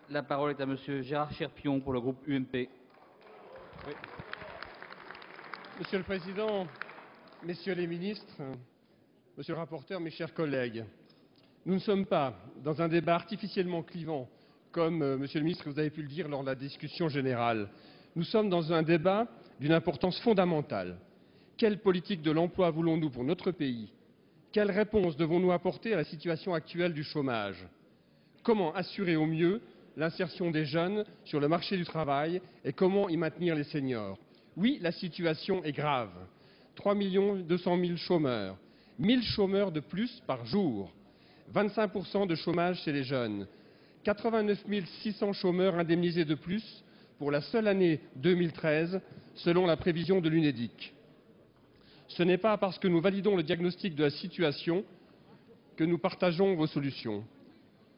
La parole est à Monsieur Gérard Cherpion pour le groupe UMP. Oui. Monsieur le Président, Messieurs les ministres, Monsieur le rapporteur, mes chers collègues, nous ne sommes pas dans un débat artificiellement clivant, comme Monsieur le ministre, vous avez pu le dire lors de la discussion générale. Nous sommes dans un débat d'une importance fondamentale. Quelle politique de l'emploi voulons-nous pour notre pays? Quelle réponse devons-nous apporter à la situation actuelle du chômage? Comment assurer au mieux l'insertion des jeunes sur le marché du travail et comment y maintenir les seniors? Oui, la situation est grave. 3 200 000 chômeurs, 1000 chômeurs de plus par jour, 25% de chômage chez les jeunes, 89 600 chômeurs indemnisés de plus pour la seule année 2013, selon la prévision de l'UNEDIC. Ce n'est pas parce que nous validons le diagnostic de la situation que nous partageons vos solutions.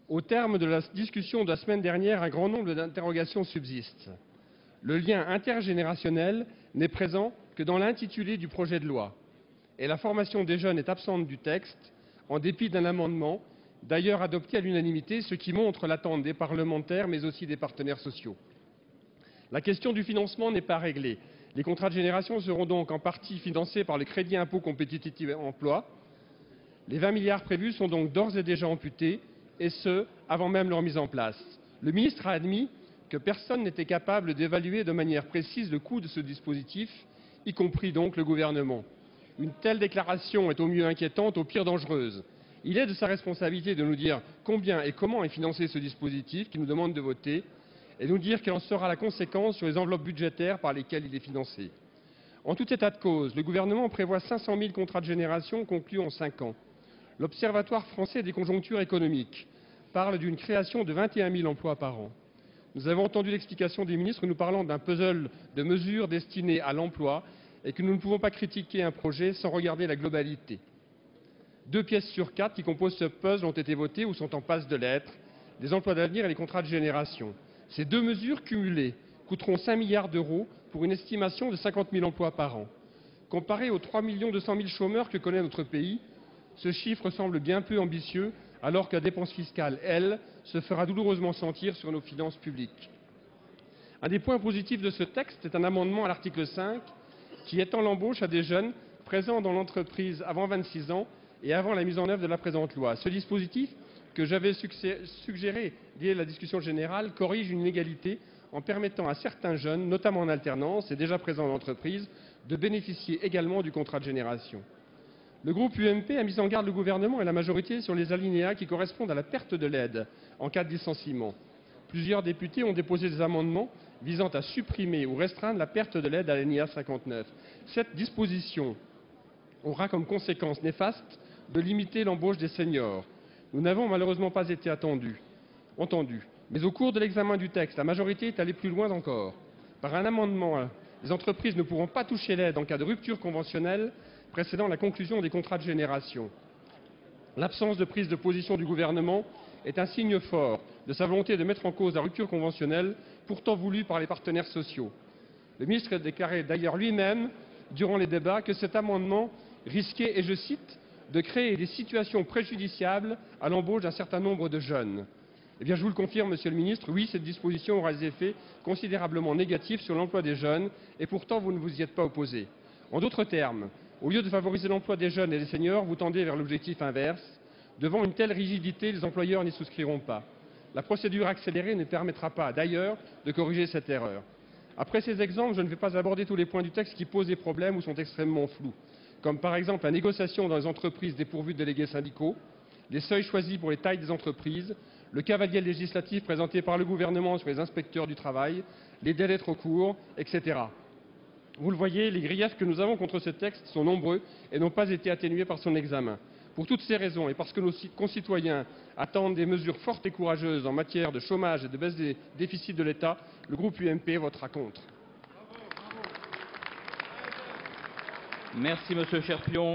Au terme de la discussion de la semaine dernière, un grand nombre d'interrogations subsistent. Le lien intergénérationnel n'est présent que dans l'intitulé du projet de loi. Et la formation des jeunes est absente du texte, en dépit d'un amendement, d'ailleurs adopté à l'unanimité, ce qui montre l'attente des parlementaires, mais aussi des partenaires sociaux. La question du financement n'est pas réglée. Les contrats de génération seront donc en partie financés par le crédit impôt compétitivité emploi. Les 20 milliards prévus sont donc d'ores et déjà amputés, et ce, avant même leur mise en place. Le ministre a admis que personne n'était capable d'évaluer de manière précise le coût de ce dispositif, y compris donc le gouvernement. Une telle déclaration est au mieux inquiétante, au pire dangereuse. Il est de sa responsabilité de nous dire combien et comment est financé ce dispositif qu'il nous demande de voter, et nous dire quelle en sera la conséquence sur les enveloppes budgétaires par lesquelles il est financé. En tout état de cause, le gouvernement prévoit 500 000 contrats de génération conclus en 5 ans. L'Observatoire français des conjonctures économiques parle d'une création de 21 000 emplois par an. Nous avons entendu l'explication des ministres nous parlant d'un puzzle de mesures destinées à l'emploi et que nous ne pouvons pas critiquer un projet sans regarder la globalité. 2 pièces sur 4 qui composent ce puzzle ont été votées ou sont en passe de l'être, les emplois d'avenir et les contrats de génération. Ces 2 mesures cumulées coûteront 5 milliards d'euros pour une estimation de 50 000 emplois par an. Comparé aux 3 200 000 chômeurs que connaît notre pays, ce chiffre semble bien peu ambitieux, alors que la dépense fiscale, elle, se fera douloureusement sentir sur nos finances publiques. Un des points positifs de ce texte est un amendement à l'article 5 qui étend l'embauche à des jeunes présents dans l'entreprise avant 26 ans et avant la mise en œuvre de la présente loi. Ce dispositif, que j'avais suggéré dès la discussion générale, corrige une inégalité en permettant à certains jeunes, notamment en alternance et déjà présents dans l'entreprise, de bénéficier également du contrat de génération. Le groupe UMP a mis en garde le gouvernement et la majorité sur les alinéas qui correspondent à la perte de l'aide en cas de licenciement. Plusieurs députés ont déposé des amendements visant à supprimer ou restreindre la perte de l'aide à l'alinéa 59. Cette disposition aura comme conséquence néfaste de limiter l'embauche des seniors. Nous n'avons malheureusement pas été entendus. Mais au cours de l'examen du texte, la majorité est allée plus loin encore. Par un amendement, les entreprises ne pourront pas toucher l'aide en cas de rupture conventionnelle précédant la conclusion des contrats de génération. L'absence de prise de position du gouvernement est un signe fort de sa volonté de mettre en cause la rupture conventionnelle, pourtant voulue par les partenaires sociaux. Le ministre a déclaré d'ailleurs lui-même, durant les débats, que cet amendement risquait, et je cite, de créer des situations préjudiciables à l'embauche d'un certain nombre de jeunes. Eh bien, je vous le confirme, Monsieur le ministre, oui, cette disposition aura des effets considérablement négatifs sur l'emploi des jeunes, et pourtant vous ne vous y êtes pas opposé. En d'autres termes, au lieu de favoriser l'emploi des jeunes et des seniors, vous tendez vers l'objectif inverse. Devant une telle rigidité, les employeurs n'y souscriront pas. La procédure accélérée ne permettra pas, d'ailleurs, de corriger cette erreur. Après ces exemples, je ne vais pas aborder tous les points du texte qui posent des problèmes ou sont extrêmement flous, comme par exemple la négociation dans les entreprises dépourvues de délégués syndicaux, les seuils choisis pour les tailles des entreprises, le cavalier législatif présenté par le gouvernement sur les inspecteurs du travail, les délais trop courts, etc. Vous le voyez, les griefs que nous avons contre ce texte sont nombreux et n'ont pas été atténués par son examen. Pour toutes ces raisons et parce que nos concitoyens attendent des mesures fortes et courageuses en matière de chômage et de baisse des déficits de l'État, le groupe UMP votera contre. Merci Monsieur Cherpion.